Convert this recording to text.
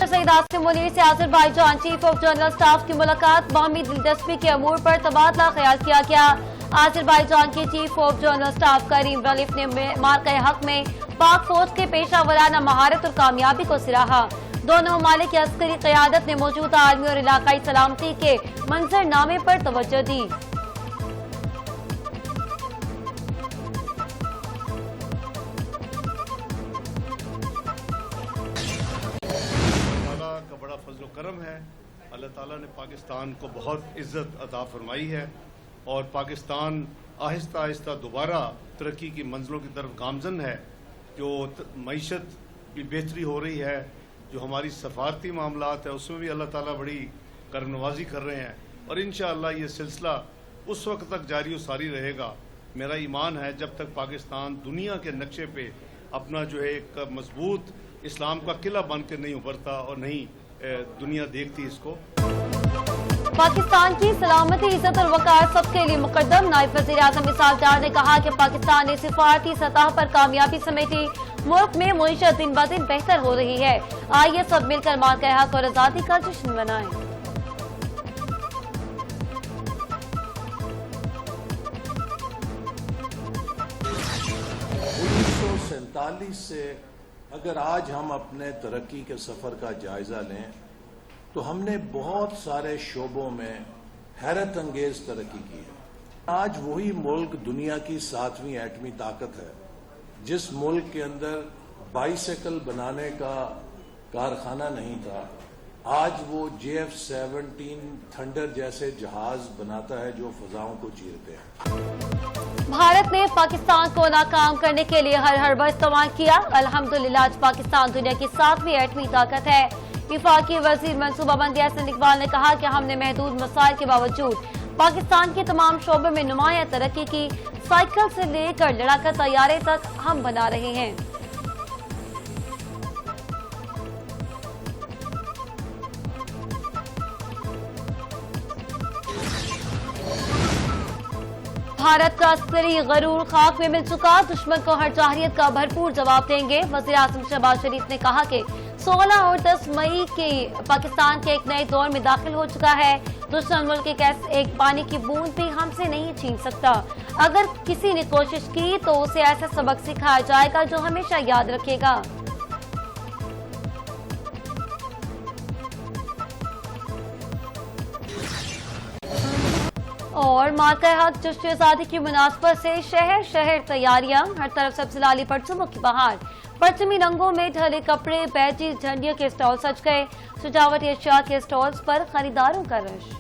सईद आसिम मुनीर से Azerbaijan chief of general staff की मुलाकात, बाहमी दिलचस्पी के अमूर पर तबादला ख्याल किया गया। आज़रबाईजान के chief of general staff Karim relief ने मार्का हक में पाक फौज के पेशा वराना महारत और कामयाबी को सराहा। दोनों ममालिक की अस्करी क़यादत ने मौजूदा आलमी और इलाकाई सलामती के मंजरनामे पर तवज्जो दी। फजल करम है, अल्लाह ताला ने पाकिस्तान को बहुत इज्जत अता फरमाई है और पाकिस्तान आहिस्ता आहिस्ता दोबारा तरक्की की मंजिलों की तरफ गामजन है। जो मईशत की बेहतरी हो रही है, जो हमारी सफारती मामलात है उसमें भी अल्लाह ताला बड़ी करम नवाजी कर रहे हैं और इंशाअल्लाह ये सिलसिला उस वक्त तक जारी और सारी रहेगा। मेरा ईमान है जब तक पाकिस्तान दुनिया के नक्शे पे अपना जो है एक मजबूत इस्लाम का किला बन के नहीं उभरता और नहीं दुनिया देखती इसको। पाकिस्तान की सलामती, इज्जत और वक़ार सबके लिए मुकद्दम। नायब वज़ीर आज़म इसहाक़ डार ने कहा कि पाकिस्तान ने सिफारती सतह पर कामयाबी समेटी, मुल्क में मईशत दिन ब दिन बेहतर हो रही है। आइए सब मिलकर मार्का हक और आज़ादी का जश्न मनाएं। 1947 से अगर आज हम अपने तरक्की के सफ़र का जायज़ा लें तो हमने बहुत सारे शोबों में हैरत अंगेज तरक्की की है। आज वही मुल्क दुनिया की 7वीं एटमी ताकत है। जिस मुल्क के अंदर बाइसाइकिल बनाने का कारखाना नहीं था, आज वो JF-17 थंडर जैसे जहाज बनाता है जो फजाओं को चीरते हैं। भारत ने पाकिस्तान को नाकाम करने के लिए हर हरबा इस्तेमाल किया। अल्हम्दुलिल्लाह आज पाकिस्तान दुनिया की 7वीं एटमी ताकत है। वफाकी वजीर मनसूबाबंदी हसन इकबाल ने कहा कि हमने महदूद मसाइल के बावजूद पाकिस्तान के तमाम शोबों में नुमाया तरक्की की। साइकिल से लेकर लड़ाका तैयारे तक हम बना रहे हैं। भारत का अस्करी गरूर खाक में मिल चुका, दुश्मन को हर जाहिरियत का भरपूर जवाब देंगे। वज़ीर आज़म शहबाज शरीफ ने कहा कि 16 और 10 मई के पाकिस्तान के एक नए दौर में दाखिल हो चुका है। दुश्मन मुल्क के एक पानी की बूंद भी हमसे नहीं छीन सकता। अगर किसी ने कोशिश की तो उसे ऐसा सबक सिखाया जाएगा जो हमेशा याद रखेगा। और मार्का हक जश्न आज़ादी की मुनासबत से शहर शहर तैयारियां, हर तरफ सबसे लाली परचमों की बहार। परचमी रंगों में ढले कपड़े, बैजिस, झंडियों के स्टॉल सज गए। सजावटी अशिया के स्टॉल्स पर खरीदारों का रश।